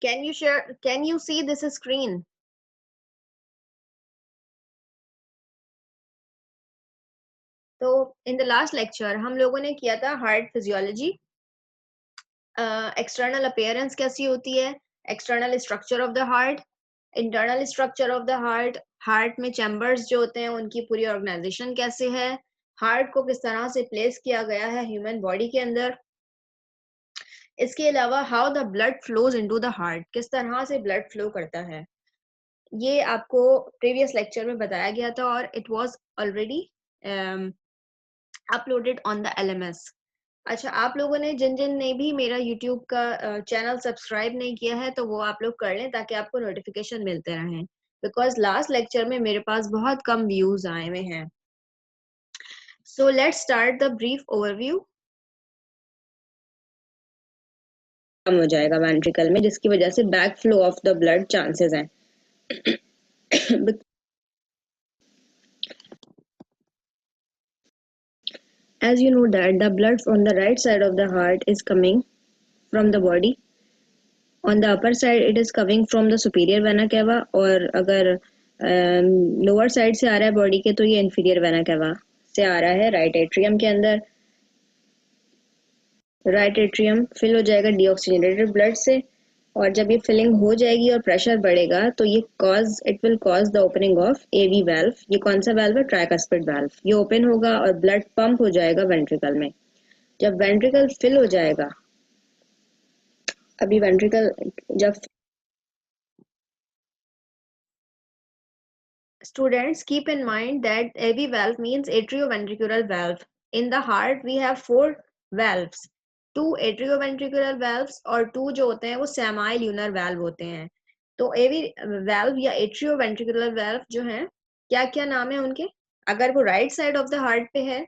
Can you see this screen? तो in the last lecture हम लोगों ने किया था हार्ट फिजियोलॉजी, एक्सटर्नल अपीयरेंस कैसी होती है, external structure of the heart, internal structure of the heart, heart में चैम्बर्स जो होते हैं उनकी पूरी ऑर्गेनाइजेशन कैसे है, हार्ट को किस तरह से प्लेस किया गया है ह्यूमन बॉडी के अंदर। इसके अलावा how the blood flows into the heart, किस तरह से ब्लड फ्लो करता है, ये आपको प्रीवियस लेक्चर में बताया गया था और it was already uploaded on the LMS। अच्छा, आप लोगों ने जिन जिन ने भी मेरा यूट्यूब का चैनल सब्सक्राइब नहीं किया है तो वो आप लोग कर लें ताकि आपको नोटिफिकेशन मिलते रहें, बिकॉज लास्ट लेक्चर में मेरे पास बहुत कम व्यूज आए हुए हैं। So let's start the brief overview. कम हो जाएगा वेंट्रिकल में, जिसकी वजह से back flow of the blood chances हैं। As you know that the blood on the right side of the heart is coming from the body, on the upper side it is coming from the superior vena cava, और अगर lower side से आ रहा है body के तो ये inferior vena cava से आ रहा है राइट एट्रियम के अंदर। राइट एट्रियम फिल हो जाएगा डीऑक्सीजनेटेड ब्लड से, और जब ये फिलिंग हो जाएगी और प्रेशर बढ़ेगा तो ये it will cause the opening of AV valve. ये कौन सा वाल्व है? Tricuspid valve. ये ओपन होगा और ब्लड पंप हो जाएगा वेंट्रिकल में। जब वेंट्रिकल फिल हो जाएगा, अभी वेंट्रिकल जब Students, keep in mind that AV valve means atrioventricular valve. In the heart, we have 4 valves. 2 atrioventricular valves और 2 जो होते हैं वो semi-lunar valve होते हैं। तो AV valve या atrioventricular valve जो हैं, क्या क्या नाम है उनके? अगर वो right side of the heart पे है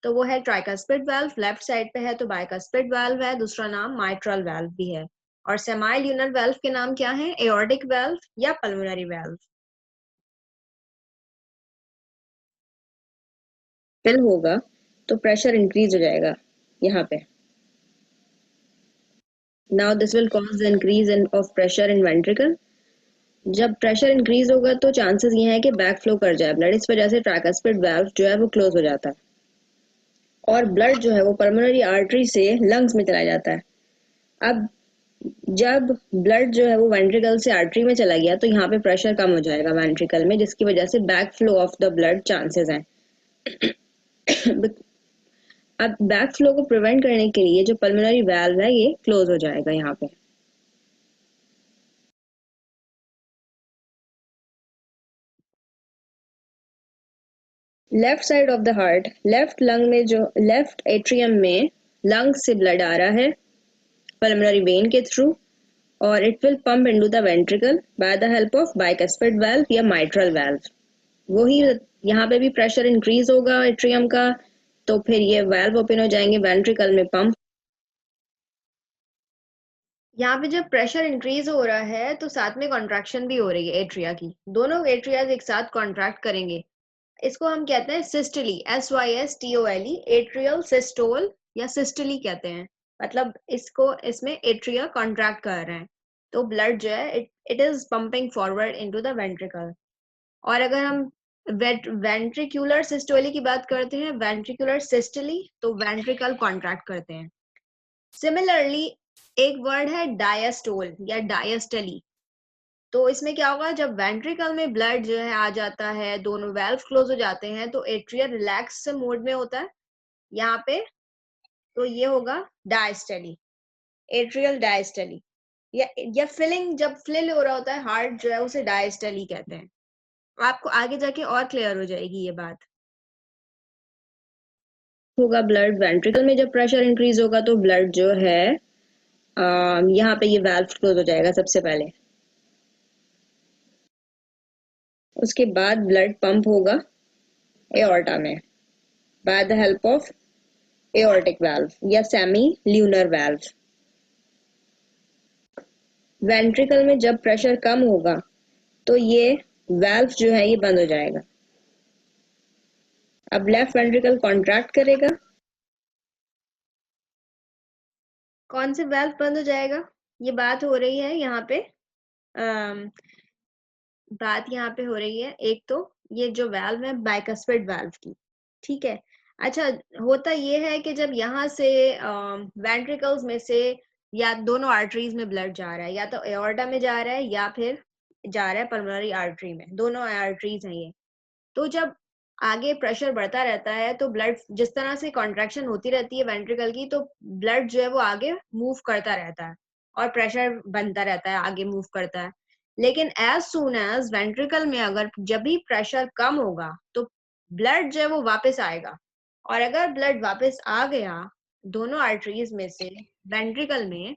तो वो है ट्राइकस्पिड वाल्व, लेफ्ट साइड पे है तो बाइकस्पिड वाल्व है, दूसरा नाम माइट्रल वाल्व भी है। और सेमाई-ल्यूनर वाल्व के नाम क्या हैं? एओर्टिक वाल्व या पल्मोनरी वाल्व। फिल होगा तो प्रेशर इंक्रीज हो जाएगा यहाँ पे। Now this will cause the increase in of pressure in ventricle. जब प्रेशर इंक्रीज होगा तो चांसेस ये हैं कि बैक फ्लो कर जाए ब्लड, इस वजह से ट्राइकस्पिड वाल्व जो है वो क्लोज हो जाता है और ब्लड जो है वो पल्मोनरी आर्टरी से लंग्स में चला जाता है। अब जब ब्लड जो है वो वेंट्रिकल से आर्टरी में चला गया तो यहाँ पे प्रेशर कम हो जाएगा वेंट्रिकल में, जिसकी वजह से back flow of the blood chances हैं। अब बैक फ्लो को प्रिवेंट करने के लिए जो पल्मोनरी वाल्व है ये क्लोज हो जाएगा यहाँ पे। Left side of the heart, left lung में जो लेफ्ट एट्रियम में लंग से ब्लड आ रहा है पल्मोनरी वेन के थ्रू, और it will pump into the ventricle by the help of bicuspid valve या माइट्रल वाल्व। वही यहाँ पे भी प्रेशर इंक्रीज होगा एट्रियम का, तो फिर ये वाल्व ओपन हो जाएंगे, वेंट्रिकल में पंप। यहाँ पे जब प्रेशर इंक्रीज हो रहा है तो साथ में कॉन्ट्रैक्शन भी हो रही है एट्रिया की, दोनों एट्रियाज एक साथ कॉन्ट्रैक्ट करेंगे। इसको हम कहते हैं सिस्टली, SYSTOLE, एट्रियल सिस्टोल या सिस्टली कहते हैं। मतलब इसमें एट्रिया कॉन्ट्रैक्ट कर रहे हैं तो ब्लड जो है it is pumping forward into the ventricle. और अगर हम वेंट्रिकुलर सिस्टोली की बात करते हैं, वेंट्रिकुलर सिस्टली, तो वेंट्रिकल कॉन्ट्रैक्ट करते हैं। सिमिलरली एक वर्ड है डायस्टोल या डायस्टली। तो इसमें क्या होगा, जब वेंट्रिकल में ब्लड जो है आ जाता है, दोनों वेल्व क्लोज हो जाते हैं तो एट्रिया रिलैक्स मोड में होता है यहाँ पे, तो ये होगा डायस्टली, एट्रियल डायस्टली। या फिलिंग, जब फिल हो रहा होता है हार्ट जो है उसे डायस्टली कहते हैं। आपको आगे जाके और क्लियर हो जाएगी ये बात। होगा ब्लड वेंट्रिकल में, जब प्रेशर इंक्रीज होगा तो ब्लड जो है यहाँ पे ये वाल्व क्लोज हो जाएगा सबसे पहले। उसके बाद ब्लड पंप होगा एओर्टा में by the help of aortic valve या सेमी ल्यूनर वाल्व। वेंट्रिकल में जब प्रेशर कम होगा तो ये वाल्व जो है ये बंद हो जाएगा। अब लेफ्ट वेंट्रिकल कॉन्ट्रैक्ट करेगा। कौन से वाल्व बंद हो जाएगा? ये बात हो रही है यहाँ पे अम, बात यहाँ पे हो रही है एक तो ये जो वाल्व है बाइकस्पिड वाल्व की, ठीक है। अच्छा, होता ये है कि जब यहाँ से वेंट्रिकल्स में से या दोनों आर्टरीज में ब्लड जा रहा है, या तो एओर्टा में जा रहा है या फिर जा रहा है पल्मोनरी आर्टरी में, दोनों आर्टरीज हैं ये। तो जब आगे प्रेशर बढ़ता रहता है तो ब्लड जिस तरह से कॉन्ट्रैक्शन होती रहती है वेंट्रिकल की, तो ब्लड जो है वो आगे मूव करता रहता है और प्रेशर बनता रहता है, आगे मूव करता है। लेकिन एज सून एज वेंट्रिकल में अगर जब भी प्रेशर कम होगा तो ब्लड जो है वो वापस आएगा। और अगर ब्लड वापस आ गया दोनों आर्टरीज में से वेंट्रिकल में,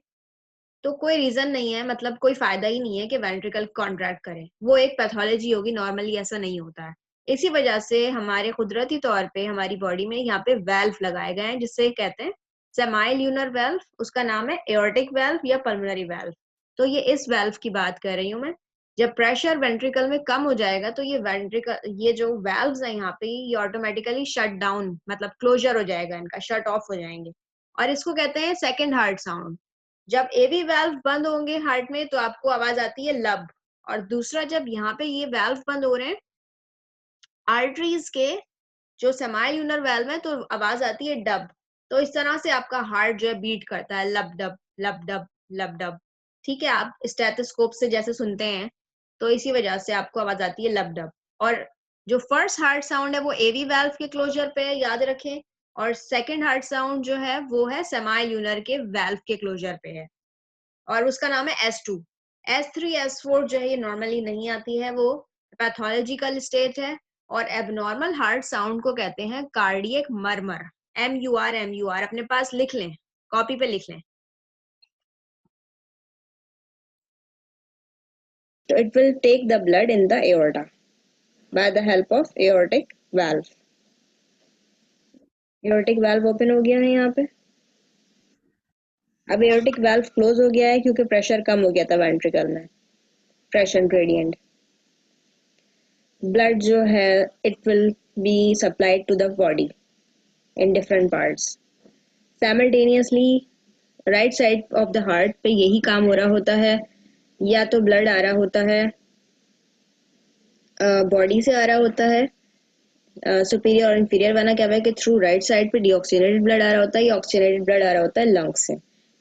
तो कोई रीजन नहीं है, मतलब कोई फायदा ही नहीं है कि वेंट्रिकल कॉन्ट्रैक्ट करे, वो एक पैथोलॉजी होगी, नॉर्मली ऐसा नहीं होता है। इसी वजह से हमारे कुदरती तौर पे हमारी बॉडी में यहाँ पे वेल्व लगाए गए हैं जिससे कहते हैं सेमाई ल्यूनर वेल्व, उसका नाम है एओर्टिक वेल्व या पल्मोनरी वेल्व। तो ये इस वेल्व की बात कर रही हूँ मैं। जब प्रेशर वेंट्रिकल में कम हो जाएगा तो ये वेंट्रिकल, ये जो वेल्व्स हैं यहाँ पे, ये ऑटोमेटिकली शट डाउन, मतलब क्लोजर हो जाएगा, इनका शट ऑफ हो जाएंगे। और इसको कहते हैं सेकेंड हार्ट साउंड। जब एवी वाल्व बंद होंगे हार्ट में तो आपको आवाज आती है लब। और दूसरा, जब यहाँ पे ये वाल्व बंद हो रहे हैं आर्टरीज के, जो सेमाई ल्यूनर वाल्व है, तो आवाज आती है डब। तो इस तरह से आपका हार्ट जो है बीट करता है, लब डब लब डब लब डब। ठीक है, आप स्टेथोस्कोप से जैसे सुनते हैं, तो इसी वजह से आपको आवाज आती है लब डब। और जो फर्स्ट हार्ट साउंड है वो एवी वाल्व के क्लोजर पे है, याद रखें। और सेकंड हार्ट साउंड जो है वो है सेमाई ल्यूनर के वाल्व के क्लोजर पे है, और उसका नाम है S2। S3 S4 जो है ये नॉर्मली नहीं आती है, वो पैथोलॉजिकल स्टेट है। और एबनॉर्मल हार्ट साउंड को कहते हैं कार्डियक मरमर। MUR अपने पास लिख लें, कॉपी पे लिख लें। So it will take the blood in the aorta by the help of aortic valve. Aortic valve open हो गया है यहाँ पे। अब aortic valve close हो गया है क्योंकि प्रेशर कम हो गया था वेंट्रिकल में, प्रेशर ग्रेडियंट। ब्लड जो है it will be supplied to the body in different parts. Simultaneously right side of the heart पे यही काम हो रहा होता है, या तो ब्लड आ रहा होता है बॉडी से आ रहा होता है, सुपीरियर और इंफीरियर वाला क्या है कि थ्रू राइट साइड पे डीऑक्सीनेटेड ब्लड आ रहा होता है या ऑक्सीनेटेड ब्लड आ रहा होता है लंग्स से।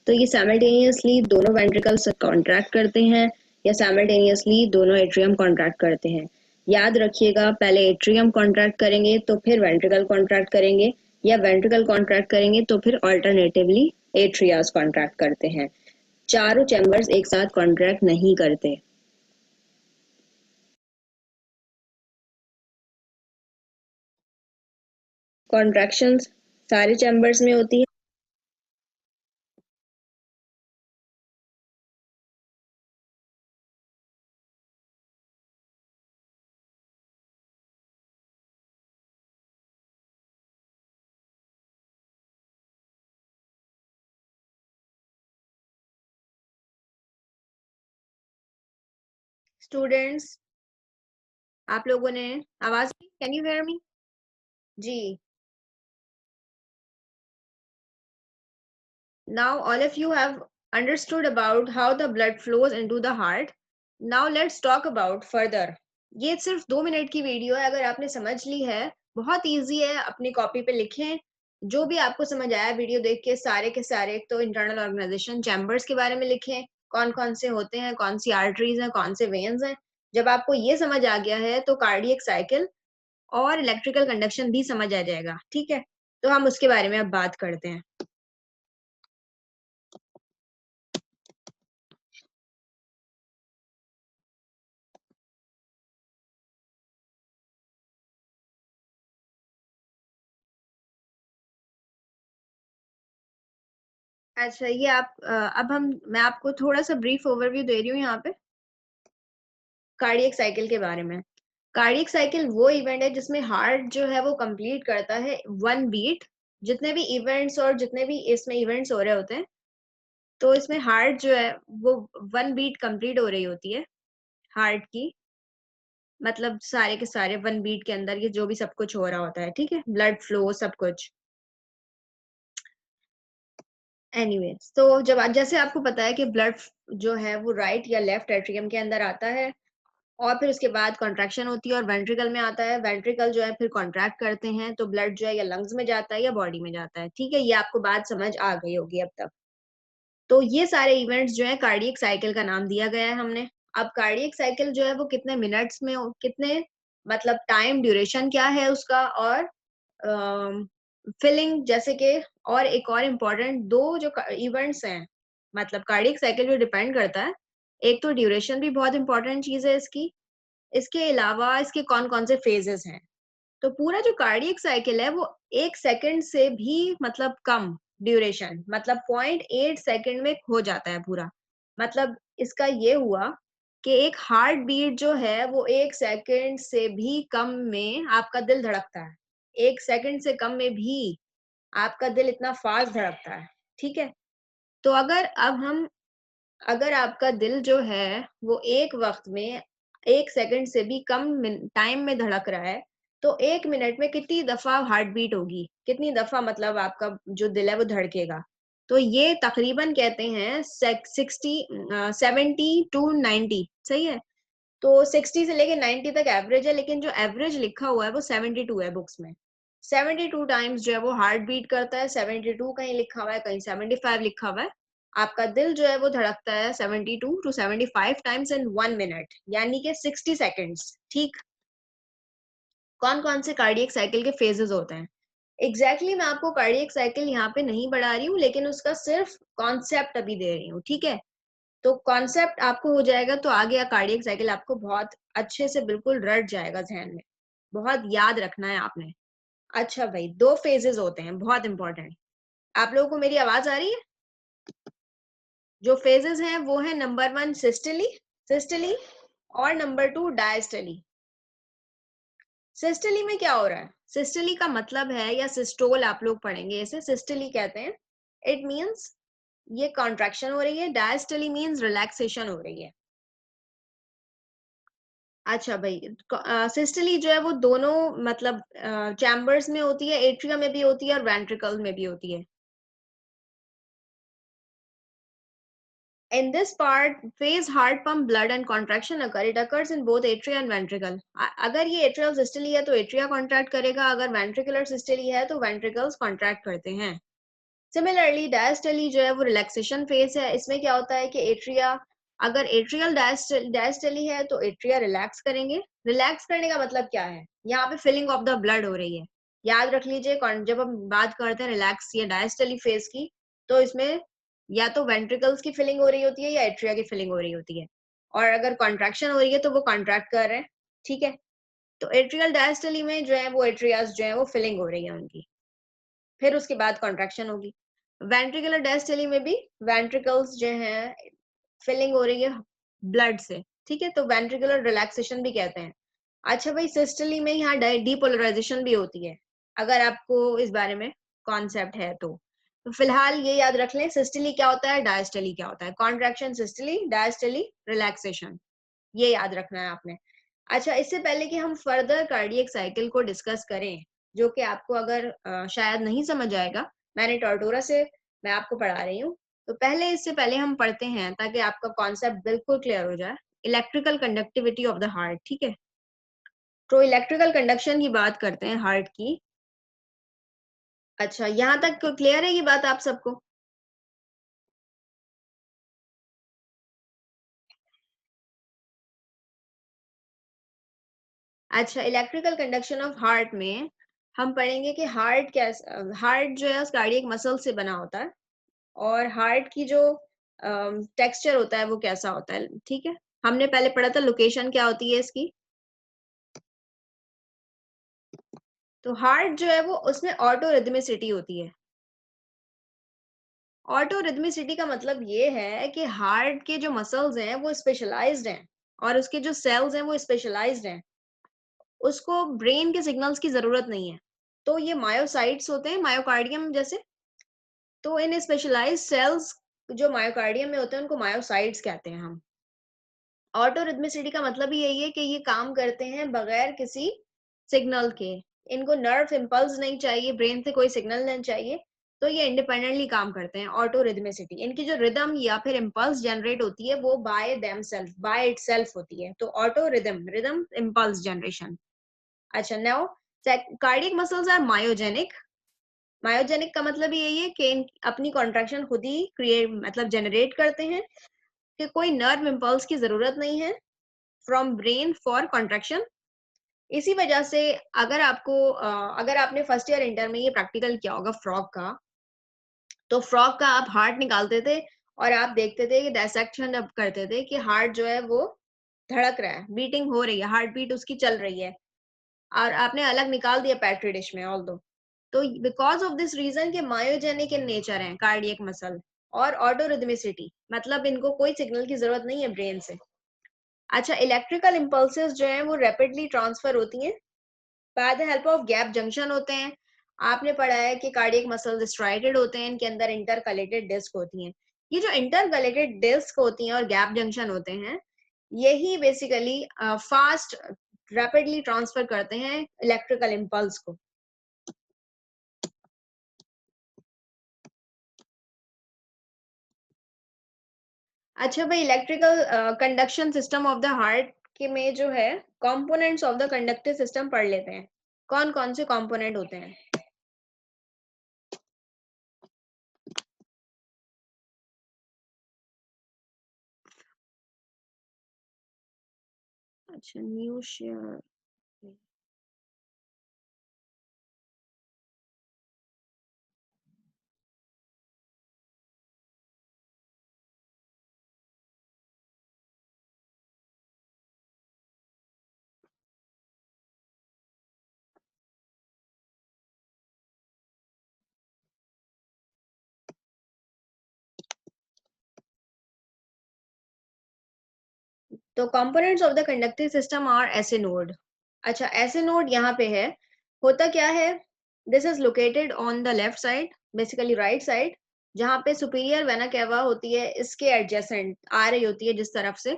तो ये साइमल्टेनियसली दोनों वेंट्रिकल्स कॉन्ट्रैक्ट करते हैं या साइमल्टेनियसली दोनों एट्रियम कॉन्ट्रैक्ट करते हैं। याद रखिएगा, पहले एट्रियम कॉन्ट्रैक्ट करेंगे तो फिर वेंट्रिकल कॉन्ट्रैक्ट करेंगे, या वेंट्रिकल कॉन्ट्रैक्ट करेंगे तो फिर ऑल्टरनेटिवली एट्रियाज कॉन्ट्रैक्ट करते हैं। चारों चैम्बर्स एक साथ कॉन्ट्रैक्ट नहीं करते। कॉन्ट्रैक्शंस सारे चैम्बर्स में होती है। स्टूडेंट्स, आप लोगों ने आवाज, कैन यू हेयर मी? जी। Now all of you have understood about how the blood flows into the heart. Now let's talk about further. ये सिर्फ 2 मिनट की वीडियो है, अगर आपने समझ ली है, बहुत इजी है, अपनी कॉपी पे लिखें जो भी आपको समझ आया वीडियो देख के, सारे के सारे। एक तो इंटरनल ऑर्गेनाइजेशन चैम्बर्स के बारे में लिखें, कौन कौन से होते हैं, कौन सी आर्टरीज हैं, कौन से वेन्स हैं। जब आपको ये समझ आ गया है तो कार्डियक साइकिल और इलेक्ट्रिकल कंडक्शन भी समझ आ जाएगा, ठीक है। तो हम उसके बारे में अब बात करते हैं। अच्छा, ये आप अब हम मैं आपको थोड़ा सा ब्रीफ ओवरव्यू दे रही हूँ यहाँ पे कार्डियक साइकिल के बारे में। कार्डियक साइकिल वो इवेंट है जिसमें हार्ट जो है वो कंप्लीट करता है 1 बीट। जितने भी इवेंट्स और जितने भी इसमें इवेंट्स हो रहे होते हैं, तो इसमें हार्ट जो है वो 1 बीट कंप्लीट हो रही होती है हार्ट की। मतलब सारे के सारे 1 बीट के अंदर ये जो भी सब कुछ हो रहा होता है, ठीक है, ब्लड फ्लो सब कुछ। एनीवेज, तो जब जैसे आपको पता है कि ब्लड जो है वो राइट या लेफ्ट एट्रियम के अंदर आता है और फिर उसके बाद कॉन्ट्रैक्शन होती है और वेंट्रिकल में आता है। वेंट्रिकल जो है फिर कॉन्ट्रैक्ट करते हैं तो ब्लड जो है या लंग्स में जाता है या बॉडी में जाता है। ठीक है, ये आपको बात समझ आ गई होगी अब तक। तो ये सारे इवेंट्स जो है कार्डियक साइकिल का नाम दिया गया है हमने। अब कार्डियक साइकिल जो है वो कितने मिनट्स में कितने मतलब टाइम ड्यूरेशन क्या है उसका और फिलिंग जैसे कि और एक और इम्पोर्टेंट 2 जो इवेंट्स हैं मतलब कार्डियक साइकिल जो डिपेंड करता है। एक तो ड्यूरेशन भी बहुत इम्पोर्टेंट चीज़ है इसकी। इसके अलावा इसके कौन-कौन से फेजेस हैं। तो पूरा जो कार्डियक साइकिल है वो 1 सेकंड से भी मतलब कम ड्यूरेशन मतलब 0.8 सेकंड में हो जाता है पूरा। मतलब इसका ये हुआ कि एक हार्ट बीट जो है वो 1 सेकंड से भी कम में आपका दिल धड़कता है। 1 सेकंड से कम में भी आपका दिल इतना फास्ट धड़कता है, ठीक है? तो अगर आपका दिल जो है वो एक वक़्त में 1 सेकंड से भी कम टाइम में धड़क रहा है, तो 1 मिनट में कितनी दफ़ा हार्ट बीट होगी? कितनी दफ़ा मतलब आपका जो दिल है वो धड़केगा? तो ये तकरीबन कहते हैं 70 टू 90 सही है? तो 60 से लेके 90 तक एवरेज है, लेकिन जो एवरेज लिखा हुआ है वो 72 है बुक्स में। 72 टाइम्स जो है वो हार्ट बीट करता है, 72 कहीं लिखा हुआ है, कहीं 75 लिखा हुआ है। आपका दिल जो है वो धड़कता है 72 टू 75 टाइम्स इन 1 मिनट यानी कि 60 सेकंड्स, ठीक? कौन-कौन से कार्डियक साइकिल के फेजेज़ होते हैं? एग्ज़ैक्टली मैं आपको कार्डियक साइकिल यहाँ पे नहीं पढ़ा रही हूँ, लेकिन उसका सिर्फ कॉन्सेप्ट अभी दे रही हूँ, ठीक है? तो कॉन्सेप्ट आपको हो जाएगा तो आगे कार्डियक साइकिल आपको बहुत अच्छे से बिल्कुल रट जाएगा ज़हन में। बहुत याद रखना है आपने। अच्छा भाई 2 फेजेज़ होते हैं बहुत इम्पोर्टेंट। आप लोगों को मेरी आवाज़ आ रही है? जो फेजेज़ हैं वो है नंबर 1 सिस्टली और नंबर 2 डायस्टली। सिस्टली में क्या हो रहा है? सिस्टली का मतलब है या सिस्टोल आप लोग पढ़ेंगे इसे सिस्टली कहते हैं। इट मीन्स ये कॉन्ट्रैक्शन हो रही है, डायस्टली मीन्स रिलैक्सेशन हो रही है। अच्छा भाई सिस्टली जो है वो दोनों मतलब चैम्बर्स में होती है, एट्रियम में भी होती है और वेंट्रिकल में भी होती है। In this part, phase heart pump blood and contraction occur. It occurs in both atria and ventricle. अगर ये atrial systole है तो atria contract करेगा, अगर ventricular systole है तो ventricles contract करते हैं। Similarly, diastole जो है वो relaxation phase है। इसमें क्या होता है कि atria अगर atrial diastole है तो atria relax करेंगे। Relax करने का मतलब क्या है? यहाँ पे filling of the blood हो रही है। याद रख लीजिए जब हम बात करते हैं relax या diastole phase की, तो इसमें या तो वेंट्रिकल्स की फिलिंग हो रही होती है या एट्रिया की फिलिंग हो रही होती है और अगर कॉन्ट्रैक्शन हो रही है तो वो कॉन्ट्रैक्ट कर रहे हैं, ठीक है? तो एट्रियल डायस्टली में जो है वो एट्रियास जो है वो फिलिंग हो रही है उनकी, फिर उसके बाद कॉन्ट्रैक्शन होगी। वेंट्रिकुलर डायस्टली में भी वेंट्रिकल्स जो हैं फिलिंग हो रही है ब्लड से, ठीक है? तो वेंट्रिकुलर रिलैक्सेशन भी कहते हैं। अच्छा भाई सिस्टली में यहाँ डीपोलराइजेशन भी होती है, अगर आपको इस बारे में कॉन्सेप्ट है तो। तो फिलहाल ये याद रख लें सिस्टली क्या होता है, डायस्टली क्या होता है। कॉन्ट्रैक्शन सिस्टली, डायस्टली रिलैक्सेशन, ये याद रखना है आपने। अच्छा इससे पहले कि हम फर्दर कार्डियक साइकिल को डिस्कस करें, जो कि आपको अगर शायद नहीं समझ आएगा, मैंने टॉर्टोरा से मैं आपको पढ़ा रही हूँ। तो पहले इससे पहले हम पढ़ते हैं ताकि आपका कॉन्सेप्ट बिल्कुल क्लियर हो जाए। Electrical conductivity of the heart, ठीक है? तो इलेक्ट्रिकल कंडक्शन की बात करते हैं हार्ट की। अच्छा, यहाँ तक क्लियर है ये बात आप सबको? अच्छा, इलेक्ट्रिकल कंडक्शन ऑफ हार्ट में हम पढ़ेंगे कि हार्ट जो है उस कार्डियक मसल से बना होता है और हार्ट की जो टेक्सचर होता है वो कैसा होता है, ठीक है? हमने पहले पढ़ा था लोकेशन क्या होती है इसकी। तो हार्ट जो है वो उसमें ऑटो रिदमिसिटी होती है। ऑटो रिदमिसिटी का मतलब ये है कि हार्ट के जो मसल्स हैं वो स्पेशलाइज्ड हैं और उसके जो सेल्स हैं वो स्पेशलाइज्ड हैं। उसको ब्रेन के सिग्नल्स की ज़रूरत नहीं है। तो ये मायोसाइट्स होते हैं मायोकार्डियम जैसे, तो इन स्पेशलाइज्ड सेल्स जो मायोकार्डियम में होते हैं उनको मायोसाइट्स कहते हैं हम। ऑटो रिदमिसिटी का मतलब ही यही है कि ये काम करते हैं बगैर किसी सिग्नल के। इनको नर्व इम्पल्स नहीं चाहिए, ब्रेन से कोई सिग्नल नहीं चाहिए। तो ये इंडिपेंडेंटली काम करते हैं। ऑटो रिदमिसिटी, इनकी जो रिदम या फिर इम्पल्स जनरेट होती है वो बाय देमसेल्फ, बाय इटसेल्फ होती है। तो auto rhythm, rhythm impulse generation. अच्छा, now cardiac muscles are myogenic. Myogenic का मतलब यही है कि अपनी कॉन्ट्रैक्शन खुद ही क्रिएट मतलब जनरेट करते हैं, कि कोई नर्व इम्पल्स की जरूरत नहीं है फ्रॉम ब्रेन फॉर कॉन्ट्रैक्शन। इसी वजह से अगर आपने फर्स्ट ईयर इंटर में ये प्रैक्टिकल किया होगा फ्रॉग का, तो फ्रॉग का आप हार्ट निकालते थे और आप देखते थे कि डायसेक्शन अब करते थे कि हार्ट जो है वो धड़क रहा है, बीटिंग हो रही है, हार्ट बीट उसकी चल रही है, और आपने अलग निकाल दिया पेट्री डिश में ऑल दो। तो बिकॉज ऑफ दिस रीजन के मायोजेनिक इन नेचर है कार्डियक मसल। और ऑटोरिदमिसिटी मतलब इनको कोई सिग्नल की जरूरत नहीं है ब्रेन से। अच्छा, इलेक्ट्रिकल इम्पल्सेस जो है वो रैपिडली ट्रांसफर होती हैं by the help of gap junction होते हैं। आपने पढ़ा है कि कार्डियक मसल्स स्ट्राइटेड होते हैं, इनके अंदर इंटरकलेटेड डिस्क होती हैं। ये जो इंटरकलेटेड डिस्क होती हैं और गैप जंक्शन होते हैं, यही बेसिकली फास्ट रैपिडली ट्रांसफर करते हैं इलेक्ट्रिकल इम्पल्स को। अच्छा भाई, electrical conduction system of the heart के में जो है components of the conductive system पढ़ लेते हैं। कौन कौन से कंपोनेंट होते हैं? अच्छा, न्यू शेयर। तो components of the conductive system are SA node. अच्छा, ऐसे नोड यहाँ पे है। होता क्या है, this is located on the left side, basically right side, जहाँ पे सुपीरियर वेना केवा होती है, इसके एडजेसेंट आ रही होती है जिस तरफ से।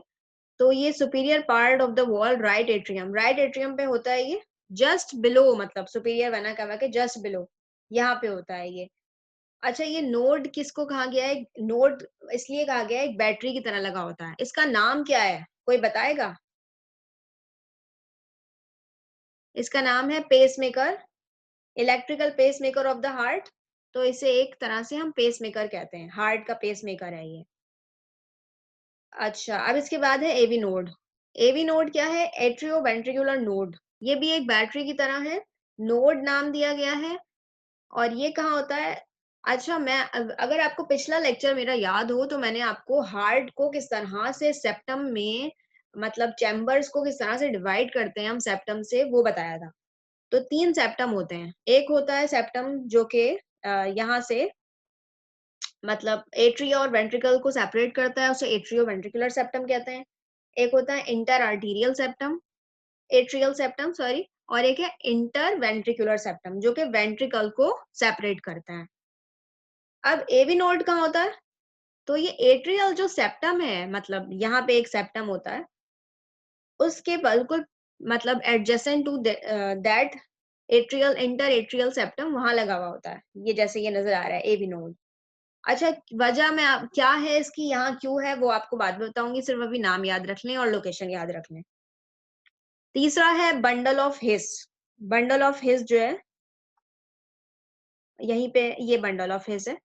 तो ये superior part of the wall right atrium पे होता है ये, जस्ट बिलो, मतलब सुपीरियर वेना केवा के जस्ट बिलो यहाँ पे होता है ये। अच्छा, ये नोड किसको कहा गया है? नोड इसलिए कहा गया है, एक बैटरी की तरह लगा होता है। इसका नाम क्या है, कोई बताएगा? इसका नाम है pacemaker, electrical pacemaker of the heart. तो इसे एक तरह से हम पेसमेकर कहते हैं, हार्ट का पेसमेकर है ये। अच्छा, अब इसके बाद है एवी नोड। एवी नोड क्या है? Atrio ventricular node. ये भी एक बैटरी की तरह है, नोड नाम दिया गया है। और ये कहाँ होता है? अच्छा, अगर आपको पिछला लेक्चर मेरा याद हो तो मैंने आपको हार्ट को किस तरह से सेप्टम में, मतलब चैम्बर्स को किस तरह से डिवाइड करते हैं हम सेप्टम से, वो बताया था। तो 3 सेप्टम होते हैं। एक होता है सेप्टम जो कि यहाँ से मतलब एट्रिया और वेंट्रिकल को सेपरेट करता है, उसे एट्रियो वेंट्रिकुलर सेप्टम कहते हैं। एक होता है inter arterial septum, atrial septum sorry, और एक है इंटर वेंट्रिकुलर सेप्टम जो कि वेंट्रिकल को सेपरेट करता है। अब एवी नोड कहाँ होता है? तो ये एट्रियल जो सेप्टम है, मतलब यहाँ पे एक सेप्टम होता है, उसके बिल्कुल मतलब adjacent to that atrial, inter atrial septum वहां लगा हुआ होता है, ये जैसे ये नजर आ रहा है एवी नोड। अच्छा, वजह में आप क्या है इसकी, यहाँ क्यों है वो आपको बाद में बताऊंगी, सिर्फ अभी नाम याद रख लें और लोकेशन याद रख लें। तीसरा है bundle of His. Bundle of हिस जो है यहीं पे, ये बंडल ऑफ हिस है,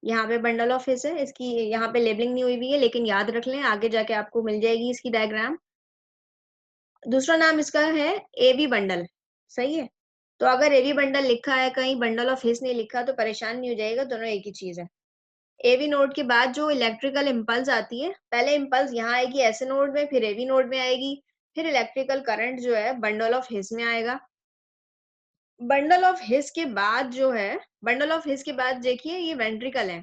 यहाँ पे बंडल ऑफ हिस है। इसकी यहाँ पे लेबलिंग नहीं हुई हुई है, लेकिन याद रख लें, आगे जाके आपको मिल जाएगी इसकी डायग्राम। दूसरा नाम इसका है एवी बंडल, सही है। तो अगर एवी बंडल लिखा है कहीं, बंडल ऑफ हिस नहीं लिखा, तो परेशान नहीं हो जाएगा, दोनों एक ही चीज है। एवी नोड के बाद जो इलेक्ट्रिकल इम्पल्स आती है, पहले इम्पल्स यहाँ आएगी ऐसे नोड में, फिर एवी नोड में आएगी, फिर इलेक्ट्रिकल करंट जो है बंडल ऑफ हिस में आएगा। बंडल ऑफ हिस के बाद जो है, बंडल ऑफ हिस के बाद देखिए ये वेंट्रिकल है,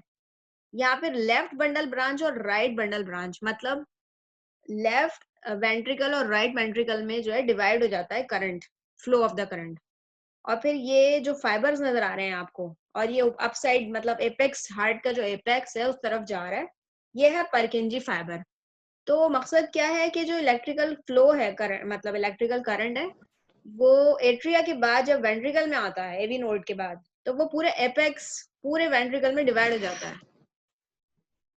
यहाँ पे लेफ्ट बंडल ब्रांच और राइट बंडल ब्रांच, मतलब लेफ्ट वेंट्रिकल और राइट वेंट्रिकल में जो है डिवाइड हो जाता है current, flow of the current. और फिर ये जो फाइबर्स नजर आ रहे हैं आपको, और ये अप साइड मतलब एपेक्स, हार्ट का जो एपेक्स है उस तरफ जा रहा है, ये है परकिंजी फाइबर। तो मकसद क्या है कि जो इलेक्ट्रिकल फ्लो है, करंट मतलब इलेक्ट्रिकल करंट है, वो एट्रिया के बाद जब वेंट्रिकल में आता है एवी नोड के बाद, तो वो पूरे एपेक्स पूरे वेंट्रिकल में डिवाइड हो जाता है।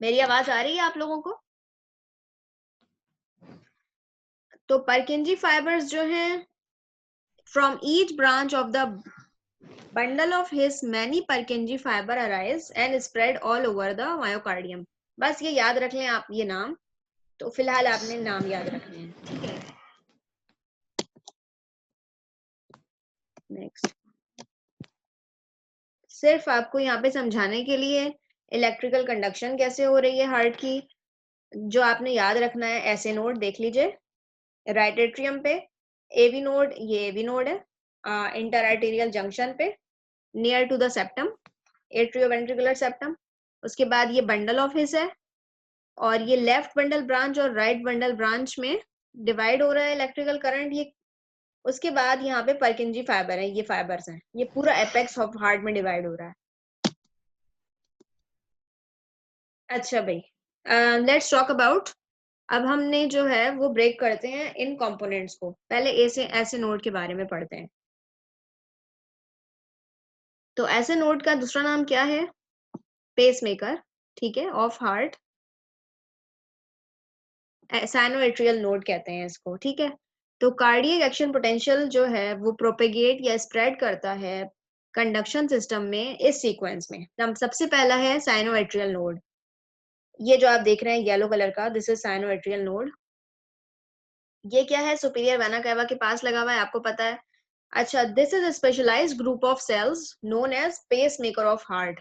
मेरी आवाज आ रही है आप लोगों को? तो परकिंजी फाइबर्स जो हैं, from each branch of the bundle of his many Purkinje fiber arise and spread all over the myocardium। बस ये याद रख लें आप ये नाम, तो फिलहाल आपने नाम याद रखने हैं, ठीक है। नेक्स्ट, सिर्फ आपको यहाँ पे समझाने के लिए इलेक्ट्रिकल कंडक्शन कैसे हो रही है हार्ट की, जो आपने याद रखना है, ऐसे नोड देख लीजिए। राइट एट्रियम पे एवी नोड, ये एवी नोड है, इंटर आर्टेरियल जंक्शन पे near to the septum, atrioventricular septum. उसके बाद ये बंडल ऑफ हिस है, और ये लेफ्ट बंडल ब्रांच और राइट बंडल ब्रांच में डिवाइड हो रहा है इलेक्ट्रिकल करंट। ये उसके बाद यहाँ पे परकिंजी फाइबर है, ये फाइबर्स हैं, ये पूरा एपेक्स ऑफ हार्ट में डिवाइड हो रहा है। अच्छा भाई, लेट्स टॉक अबाउट, अब हमने जो है वो ब्रेक करते हैं इन कंपोनेंट्स को। पहले ऐसे नोड के बारे में पढ़ते हैं। तो ऐसे नोड का दूसरा नाम क्या है? पेसमेकर, ठीक है, ऑफ हार्ट, साइनोएट्रियल नोड कहते हैं इसको, ठीक है। तो कार्डियक एक्शन पोटेंशियल जो है वो प्रोपेगेट या स्प्रेड करता है कंडक्शन सिस्टम में इस सीक्वेंस में। सबसे पहला है साइनोएट्रियल नोड, ये जो आप देख रहे हैं येलो कलर का, दिस इज साइनोएट्रियल नोड। ये क्या है? सुपीरियर वेना कैवा के पास लगा हुआ है, आपको पता है। अच्छा, this is a specialised group of cells known as pacemaker of heart.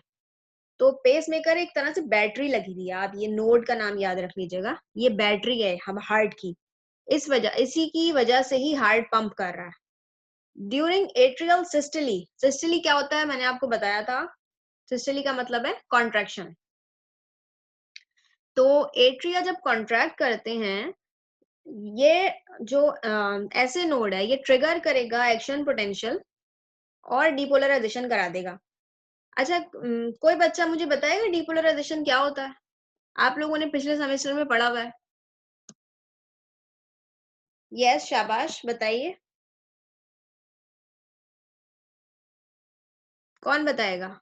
तो पेसमेकर एक तरह से बैटरी लगी हुई है, आप ये नोड का नाम याद रख लीजिएगा, ये बैटरी है हम हार्ट की। इसी की वजह से ही हार्ट पंप कर रहा है। ड्यूरिंग एट्रियल सिस्टली, सिस्टली क्या होता है मैंने आपको बताया था, सिस्टली का मतलब है कॉन्ट्रैक्शन। तो एट्रिया जब कॉन्ट्रैक्ट करते हैं, ये जो ऐसे नोड है, ये ट्रिगर करेगा एक्शन पोटेंशियल और डिपोलराइजेशन करा देगा। अच्छा, कोई बच्चा मुझे बताएगा डिपोलराइजेशन क्या होता है? आप लोगों ने पिछले सेमेस्टर में पढ़ा हुआ है। यस, शाबाश, बताइए, कौन बताएगा?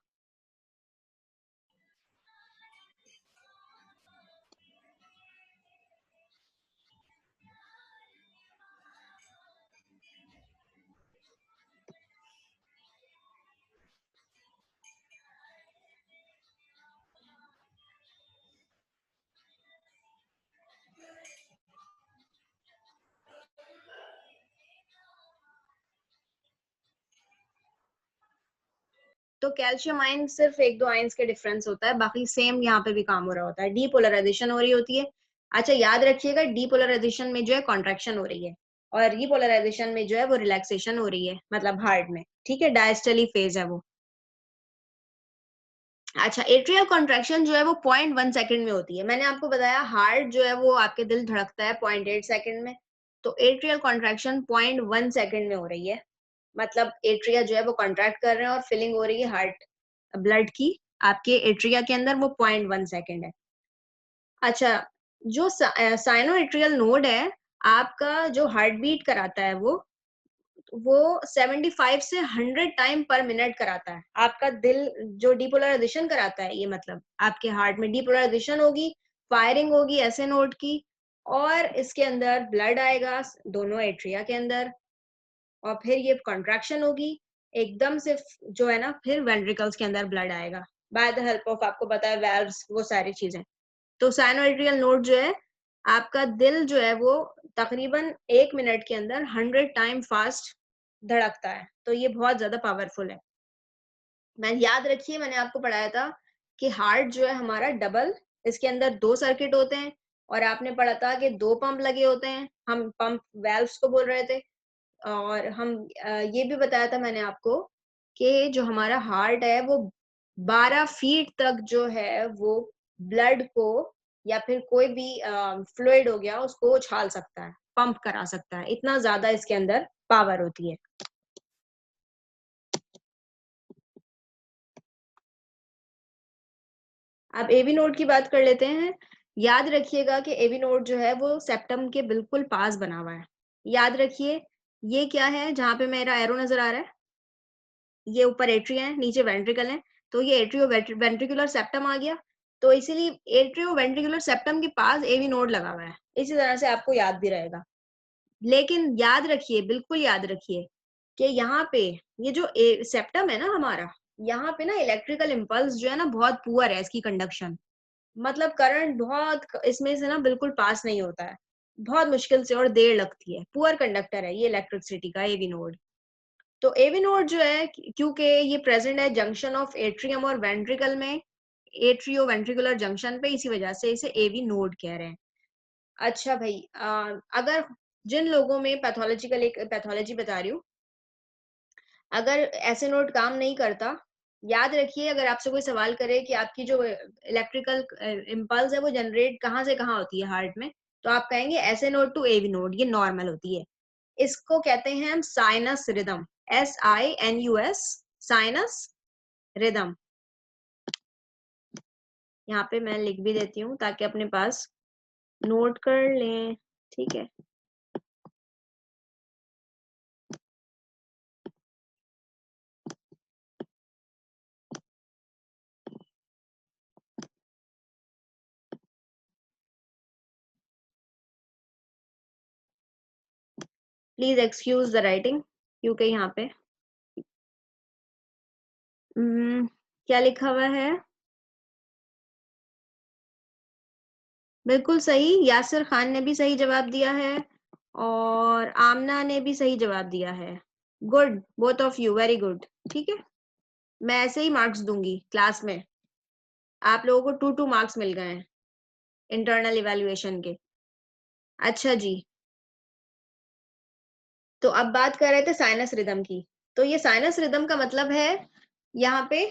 तो कैल्शियम आयन सिर्फ एक दो आयंस के डिफरेंस होता है, बाकी सेम यहाँ पे भी काम हो रहा होता है, डीपोलराइजेशन हो रही होती है। अच्छा, याद रखिएगा, डीपोलराइजेशन में जो है कॉन्ट्रैक्शन हो रही है, और रीपोलराइजेशन में जो है वो रिलैक्सेशन हो रही है, मतलब हार्ट में, ठीक है, डायस्टली फेज है वो। अच्छा, एट्रियल कॉन्ट्रैक्शन जो है वो 0.1 सेकंड में होती है। मैंने आपको बताया हार्ट जो है वो आपके दिल धड़कता है 0.8 सेकंड में, तो एट्रियल कॉन्ट्रैक्शन 0.1 सेकंड में हो रही है। मतलब एट्रिया जो है वो कॉन्ट्रैक्ट कर रहे हैं और फिलिंग हो रही है हार्ट ब्लड की आपके एट्रिया के अंदर, वो 0.1 सेकंड है। अच्छा, जो साइनो एट्रियल नोड है, आपका जो हार्ट बीट कराता है वो 75 से 100 टाइम पर मिनट कराता है। आपका दिल जो डिपोलराइजेशन कराता है, ये मतलब आपके हार्ट में डिपोलराइजेशन होगी, फायरिंग होगी ऐसे नोड की, और इसके अंदर ब्लड आएगा दोनों एट्रिया के अंदर, और फिर ये कॉन्ट्रैक्शन होगी एकदम से, जो है ना, फिर वेंट्रिकल्स के अंदर ब्लड आएगा बाय द हेल्प ऑफ, आपको पता है, वेल्व्स, वो सारी चीजें। तो साइनोएट्रियल नोड जो है, आपका दिल जो है वो तकरीबन 1 मिनट के अंदर 100 टाइम फास्ट धड़कता है, तो ये बहुत ज्यादा पावरफुल है। मैं याद रखिए, मैंने आपको पढ़ाया था कि हार्ट जो है हमारा डबल, इसके अंदर 2 सर्किट होते हैं, और आपने पढ़ा था कि 2 पंप लगे होते हैं, हम पंप वेल्व्स को बोल रहे थे। और हम ये भी बताया था मैंने आपको कि जो हमारा हार्ट है वो 12 फीट तक जो है वो ब्लड को या फिर कोई भी फ्लूइड हो गया उसको उछाल सकता है, पंप करा सकता है, इतना ज्यादा इसके अंदर पावर होती है। अब एवी नोड की बात कर लेते हैं। याद रखिएगा कि एवी नोड जो है वो सेप्टम के बिल्कुल पास बना हुआ है। याद रखिए, ये क्या है जहां पे मेरा एरो नजर आ रहा है, ये ऊपर एट्रिया है, नीचे वेंट्रिकल है। तो ये एट्रियो वेंट्रिकुलर सेप्टम आ गया। तो इसीलिए एट्रियो वेंट्रिकुलर सेप्टम के पास एवी नोड लगा हुआ है। इसी तरह से आपको याद भी रहेगा। लेकिन याद रखिए, बिल्कुल याद रखिए कि यहाँ पे ये जो सेप्टम है ना हमारा, यहाँ पे ना इलेक्ट्रिकल इम्पल्स जो है ना बहुत पुअर है इसकी कंडक्शन। मतलब करंट बहुत इसमें से ना बिल्कुल पास नहीं होता है, बहुत मुश्किल से और देर लगती है। पुअर कंडक्टर है ये इलेक्ट्रिसिटी का एवी नोड। तो एवी नोड जो है क्योंकि ये प्रेजेंट है जंक्शन ऑफ एट्रियम और वेंट्रिकल में, एट्रियो वेंट्रिकुलर जंक्शन पे, इसी वजह से इसे एवी नोड कह रहे हैं। अच्छा भाई, अगर जिन लोगों में पैथोलॉजिकल, एक पैथोलॉजी बता रही हूँ, अगर ऐसे नोड काम नहीं करता, याद रखिए अगर आपसे कोई सवाल करे कि आपकी जो इलेक्ट्रिकल इम्पल्स है वो जनरेट कहाँ से कहाँ होती है हार्ट में, तो आप कहेंगे ऐसे नोड टू एवी नोड, ये नॉर्मल होती है। इसको कहते हैं हम sinus rhythm, SINUS, sinus rhythm. यहाँ पे मैं लिख भी देती हूँ ताकि अपने पास नोट कर लें, ठीक है। प्लीज एक्सक्यूज द राइटिंग, क्योंकि यहाँ पे क्या लिखा हुआ है। बिल्कुल सही, यासिर खान ने भी सही जवाब दिया है और आमना ने भी सही जवाब दिया है। Good, both of you, very good. ठीक है, मैं ऐसे ही मार्क्स दूंगी क्लास में। आप लोगों को 2 मार्क्स मिल गए हैं इंटरनल इवैल्यूएशन के। अच्छा जी, तो अब बात कर रहे थे साइनस रिदम की। तो ये साइनस रिदम का मतलब है यहाँ पे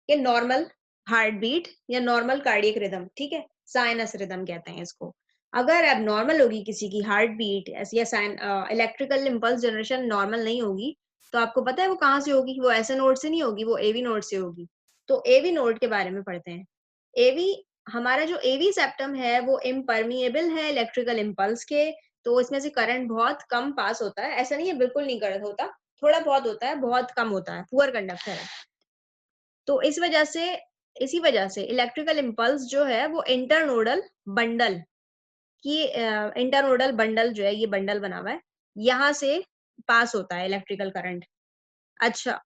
कि नॉर्मल हार्ट बीट या नॉर्मल कार्डियक रिदम, ठीक है, साइनस रिदम कहते हैं इसको। अगर अब नॉर्मल होगी किसी की हार्ट बीट या sign electrical impulse generation normal नहीं होगी, तो आपको पता है वो कहाँ से होगी? वो ऐसे नोड से नहीं होगी, वो एवी नोड से होगी। तो एवी नोड के बारे में पढ़ते हैं। एवी, हमारा जो एवी सेप्टम है वो इम्परमिएबल है इलेक्ट्रिकल इम्पल्स के। तो इसमें से करंट बहुत कम पास होता है, ऐसा नहीं है बिल्कुल नहीं करंट होता, थोड़ा बहुत होता है, बहुत कम होता है, पुअर कंडक्टर है। तो इसी वजह से इलेक्ट्रिकल इम्पल्स जो है वो इंटरनोडल बंडल की, इंटरनोडल बंडल जो है, ये बंडल बना हुआ है, यहाँ से पास होता है इलेक्ट्रिकल करंट। अच्छा,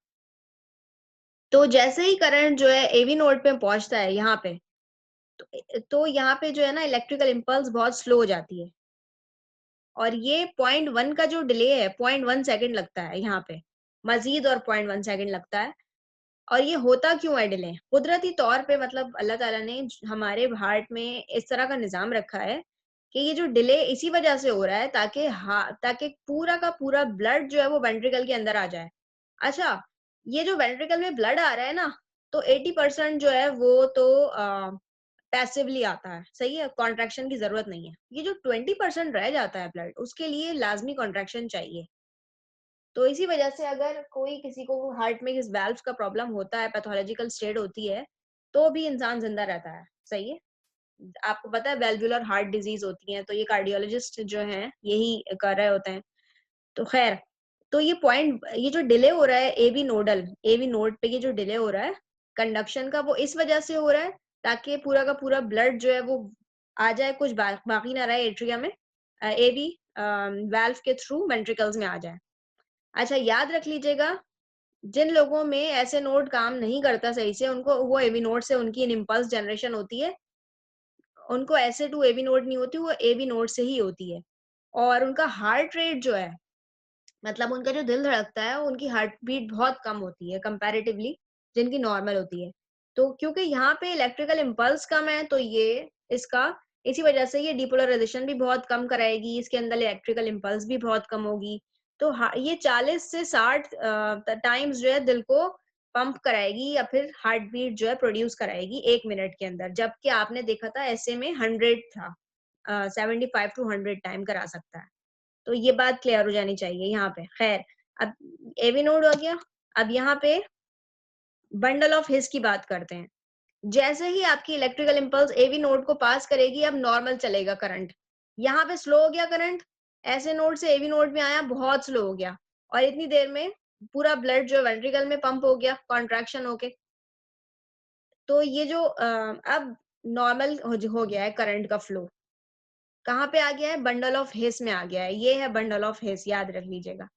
तो जैसे ही करंट जो है एवी नोड पे पहुंचता है यहाँ पे, तो यहाँ पे जो है ना इलेक्ट्रिकल इम्पल्स बहुत स्लो हो जाती है। और ये 0.1 का जो डिले है, 0.1 सेकंड लगता है यहाँ पे, मजीद और 0.1 सेकंड लगता है। और ये होता क्यों है डिले? कुदरती तौर पे, मतलब अल्लाह ताला ने हमारे हार्ट में इस तरह का निजाम रखा है कि ये जो डिले इसी वजह से हो रहा है ताकि पूरा का पूरा ब्लड जो है वो वेंट्रिकल के अंदर आ जाए। अच्छा, ये जो वेंट्रिकल में ब्लड आ रहा है ना, तो 80% जो है वो तो पैसिवली आता है, सही है, कॉन्ट्रैक्शन की जरूरत नहीं है। ये जो 20% रह जाता है ब्लड, उसके लिए लाजमी कॉन्ट्रैक्शन चाहिए। तो इसी वजह से अगर कोई किसी को हार्ट में किस वाल्व का प्रॉब्लम होता है, पैथोलॉजिकल स्टेट होती है, तो भी इंसान जिंदा रहता है, सही है। आपको पता है वेल्वुलर हार्ट डिजीज होती है, तो ये कार्डियोलॉजिस्ट जो हैं यही कर रहे होते हैं। तो खैर, तो ये जो डिले हो रहा है एवी नोड पे, ये जो डिले हो रहा है कंडक्शन का, वो इस वजह से हो रहा है ताकि पूरा का पूरा ब्लड जो है वो आ जाए, कुछ बाकी ना रहे एट्रिया में, एवी वाल्व के थ्रू वेंट्रिकल्स में आ जाए। अच्छा, याद रख लीजिएगा, जिन लोगों में ऐसे नोड काम नहीं करता सही से, उनको वो एवी नोड से उनकी इम्पल्स जनरेशन होती है, उनको ऐसे टू एवी नोड नहीं होती, वो एवी नोड से ही होती है। और उनका हार्ट रेट जो है, मतलब उनका जो दिल धड़कता है, उनकी हार्ट बीट बहुत कम होती है कंपैरेटिवली जिनकी नॉर्मल होती है। तो क्योंकि यहाँ पे इलेक्ट्रिकल इम्पल्स कम है, तो ये इसका इसी वजह से ये डिपोलराइजेशन भी बहुत कम कराएगी, इसके अंदर इलेक्ट्रिकल इम्पल्स भी बहुत कम होगी। तो ये 40 से 60 टाइम्स जो है दिल को पंप कराएगी या फिर हार्ट बीट जो है प्रोड्यूस कराएगी 1 मिनट के अंदर, जबकि आपने देखा था ऐसे में 100 था, 75 टू 100 टाइम करा सकता है। तो ये बात क्लियर हो जानी चाहिए यहाँ पे। खैर, अब एवी नोड हो गया। अब यहाँ पे बंडल ऑफ हिस की बात करते हैं। जैसे ही आपकी इलेक्ट्रिकल इम्पल्स एवी नोड को पास करेगी, अब नॉर्मल चलेगा करंट। यहाँ पे स्लो हो गया करंट, ऐसे नोड से एवी नोड में आया, बहुत स्लो हो गया, और इतनी देर में पूरा ब्लड जो वेंट्रिकल में पंप हो गया कॉन्ट्रैक्शन होके। तो ये जो अब नॉर्मल हो गया है करंट का फ्लो, कहाँ पे आ गया है? बंडल ऑफ हिस में आ गया है। ये है बंडल ऑफ हिस, याद रख लीजिएगा।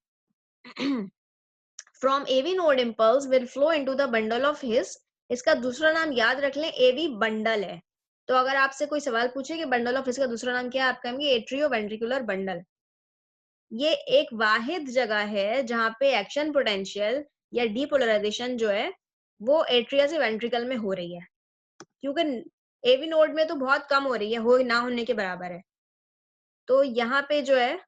From AV node impulse will flow into the bundle of His. इसका दूसरा नाम याद रख लें, एवी बंडल है। तो अगर आपसे कोई सवाल पूछे कि बंडल ऑफ हिस का दूसरा नाम क्या है, आप कहेंगे एट्रियो वेंट्रिकुलर बंडल। ये एक वाहिद जगह है जहां पे एक्शन पोटेंशियल या डीपोलराइजेशन जो है वो एट्रिया से वेंट्रिकल में हो रही है, क्योंकि एवी नोड में तो बहुत कम हो रही है, हो ना होने के बराबर है। तो यहाँ पे जो है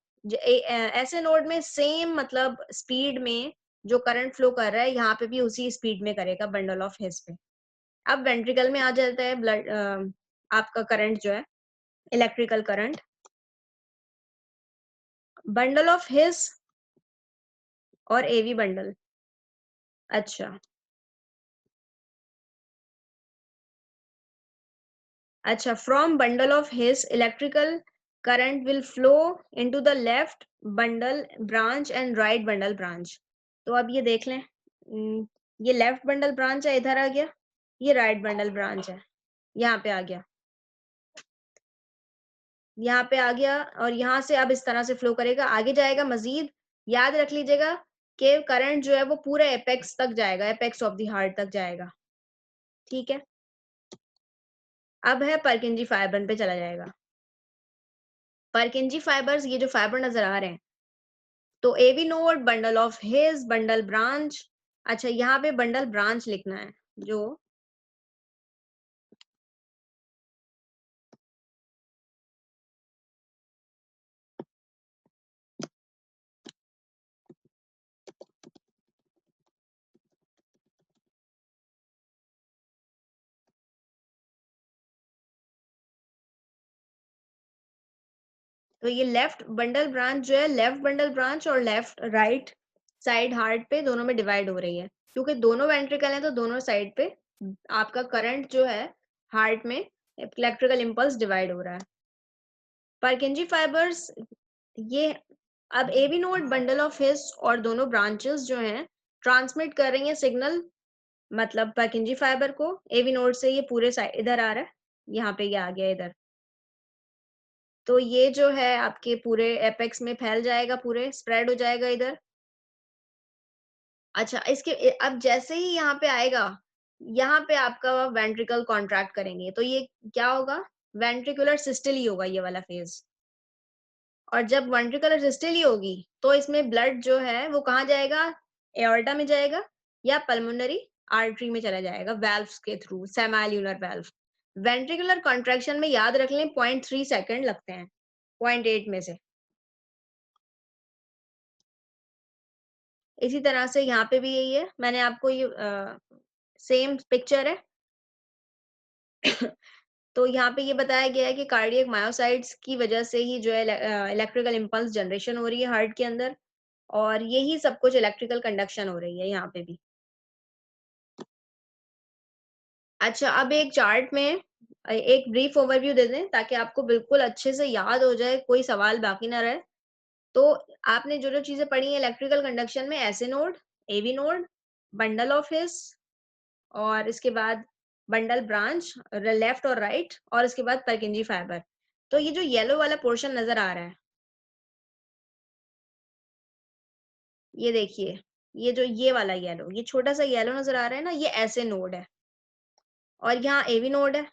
ऐसे नोड में सेम मतलब स्पीड में जो करंट फ्लो कर रहा है, यहाँ पे भी उसी स्पीड में करेगा बंडल ऑफ हिस पे। अब वेंट्रिकल में आ जाता है ब्लड आपका करंट जो है, electrical current. Bundle of His और एवी बंडल। अच्छा अच्छा, from bundle of his electrical current will flow into the left bundle branch and right bundle branch. तो अब ये देख लें, ये लेफ्ट बंडल ब्रांच है, इधर आ गया। ये राइट बंडल ब्रांच है, यहाँ पे आ गया, यहाँ पे आ गया। और यहाँ से अब इस तरह से फ्लो करेगा, आगे जाएगा मजीद। याद रख लीजिएगा कि करंट जो है वो पूरे एपेक्स तक जाएगा, एपेक्स ऑफ द हार्ट तक जाएगा। ठीक है, अब है परकिंजी फाइबर पे चला जाएगा। परकिंजी फाइबर्स, ये जो फाइबर नजर आ रहे हैं, तो AV node, bundle of His, bundle branch. अच्छा, यहाँ पे बंडल ब्रांच लिखना है जो तो ये लेफ्ट बंडल ब्रांच जो है, लेफ्ट बंडल ब्रांच और लेफ्ट राइट साइड हार्ट पे दोनों में डिवाइड हो रही है, क्योंकि दोनों वेंट्रिकल हैं तो दोनों साइड पे आपका करंट जो है हार्ट में इलेक्ट्रिकल इंपल्स डिवाइड हो रहा है। परकिंजी फाइबर्स, ये अब AV node, bundle of His और दोनों ब्रांचेस जो हैं ट्रांसमिट कर रही हैं सिग्नल, मतलब परकिंजी फाइबर को। एवी नोड से ये पूरे साइड इधर आ रहा है, यहाँ पे ये आ गया इधर। तो ये जो है आपके पूरे एपेक्स में फैल जाएगा, पूरे स्प्रेड हो जाएगा इधर। अच्छा, अब जैसे ही यहाँ पे आएगा, यहाँ पे आपका वेंट्रिकल कॉन्ट्रैक्ट करेंगे, तो ये क्या होगा? वेंट्रिकुलर सिस्टली होगा ये वाला फेज। और जब वेंट्रिकुलर सिस्टली होगी तो इसमें ब्लड जो है वो कहाँ जाएगा? एओर्टा में जाएगा या पल्मोनरी आर्टरी में चला जाएगा, वेल्व्स के थ्रू, सेमाल्यूनर वेल्व। वेंट्रिकुलर कॉन्ट्रैक्शन में याद रख लें 0.3 सेकंड लगते हैं 0.8 में से। इसी तरह से यहाँ पे भी यही है, मैंने आपको ये सेम पिक्चर है। तो यहाँ पे ये बताया गया है कि कार्डियक मायोसाइट्स की वजह से ही जो है इलेक्ट्रिकल इम्पल्स जनरेशन हो रही है हार्ट के अंदर, और यही सब कुछ इलेक्ट्रिकल कंडक्शन हो रही है यहाँ पे भी। अच्छा, अब एक चार्ट में एक ब्रीफ ओवरव्यू दे दें ताकि आपको बिल्कुल अच्छे से याद हो जाए, कोई सवाल बाकी ना रहे। तो आपने जो जो चीजें पढ़ी हैं इलेक्ट्रिकल कंडक्शन में, S A node, AV node, bundle of His, और इसके बाद बंडल ब्रांच लेफ्ट और राइट, और इसके बाद परकिंजी फाइबर। तो ये जो येलो वाला पोर्शन नजर आ रहा है, ये देखिए, ये जो ये वाला येलो, ये छोटा सा येलो नजर आ रहा है ना, ये ऐसे नोड है, और यहाँ एवी नोड है,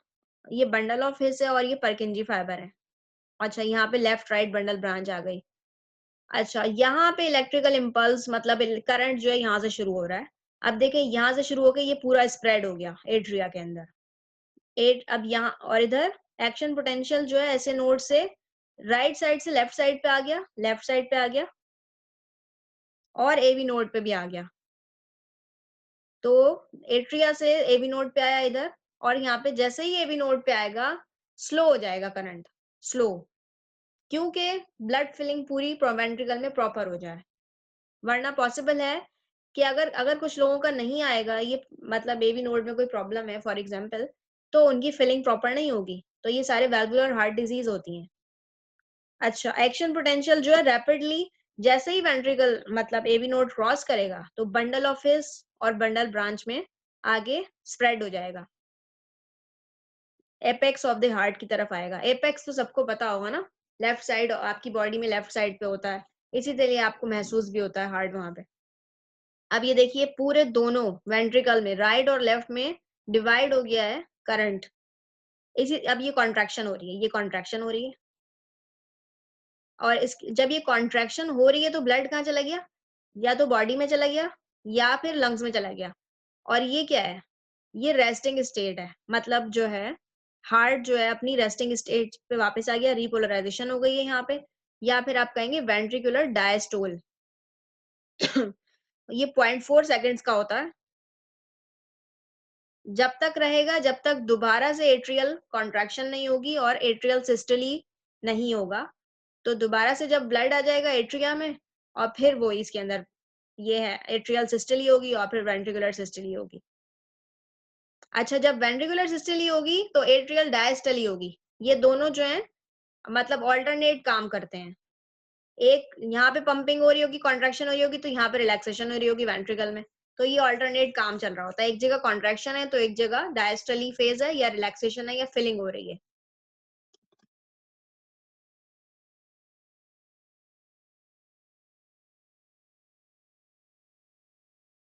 ये बंडल ऑफ हिस है, और ये परकिंजी फाइबर है। अच्छा, यहाँ पे लेफ्ट राइट बंडल ब्रांच आ गई। अच्छा, यहाँ पे इलेक्ट्रिकल इम्पल्स मतलब करंट जो है यहाँ से शुरू हो रहा है। अब देखें, यहाँ से शुरू होकर ये पूरा स्प्रेड हो गया एट्रिया के अंदर। अब यहाँ और इधर एक्शन पोटेंशियल जो है ऐसे नोड से राइट साइड से लेफ्ट साइड पे आ गया, लेफ्ट साइड पे आ गया, और एवी नोड पे भी आ गया। तो एट्रिया से एवी नोड पे आया इधर, और यहाँ पे जैसे ही एवी नोड पे आएगा स्लो हो जाएगा करंट, स्लो, क्योंकि ब्लड फिलिंग पूरी वेंट्रिकल में प्रॉपर हो जाए। वरना पॉसिबल है कि अगर अगर कुछ लोगों का नहीं आएगा ये, मतलब एवी नोड में कोई प्रॉब्लम है फॉर एग्जांपल, तो उनकी फिलिंग प्रॉपर नहीं होगी, तो ये सारे वैल्वुलर हार्ट डिजीज होती हैं। अच्छा, एक्शन पोटेंशियल जो है रैपिडली जैसे ही वेंट्रिकल मतलब एवी नोड क्रॉस करेगा तो बंडल ऑफ हिस और बंडल ब्रांच में आगे स्प्रेड हो जाएगा। एपेक्स ऑफ द हार्ट की तरफ आएगा। एपेक्स तो सबको पता होगा ना, लेफ्ट साइड आपकी बॉडी में लेफ्ट साइड पे होता है, इसी तरह आपको महसूस भी होता है हार्ट वहां पे। अब ये देखिए पूरे दोनों वेंट्रिकल में राइट और लेफ्ट में डिवाइड हो गया है करंट। इसी अब ये कॉन्ट्रैक्शन हो रही है, ये कॉन्ट्रैक्शन हो रही है, और इस जब ये कॉन्ट्रैक्शन हो रही है तो ब्लड कहाँ चला गया, या तो बॉडी में चला गया या फिर लंग्स में चला गया। और ये क्या है, ये रेस्टिंग स्टेट है, मतलब जो है हार्ट जो है अपनी रेस्टिंग स्टेट पे वापस आ गया, रिपोलराइजेशन हो गई है यहाँ पे, या फिर आप कहेंगे वेंट्रिकुलर डायस्टोल। ये 0.4 सेकंड्स का होता है, जब तक रहेगा जब तक दोबारा से एट्रियल कॉन्ट्रैक्शन नहीं होगी और एट्रियल सिस्टोली नहीं होगा। तो दोबारा से जब ब्लड आ जाएगा एट्रिया में, और फिर वो इसके अंदर ये है एट्रियल सिस्टोली होगी और फिर वेंट्रिकुलर सिस्टोली होगी। अच्छा, जब वेंट्रिकुलर सिस्टोली होगी तो एट्रियल डायस्टोली होगी। ये दोनों जो है मतलब ऑल्टरनेट काम करते हैं। एक यहाँ पे पंपिंग हो रही होगी, कॉन्ट्रैक्शन हो रही होगी, तो यहाँ पे रिलैक्सेशन हो रही होगी वेंट्रिकल में। तो ये ऑल्टरनेट काम चल रहा होता है, एक जगह कॉन्ट्रैक्शन है तो एक जगह डायस्टोली फेज है या रिलैक्सेशन है या फिलिंग हो रही है।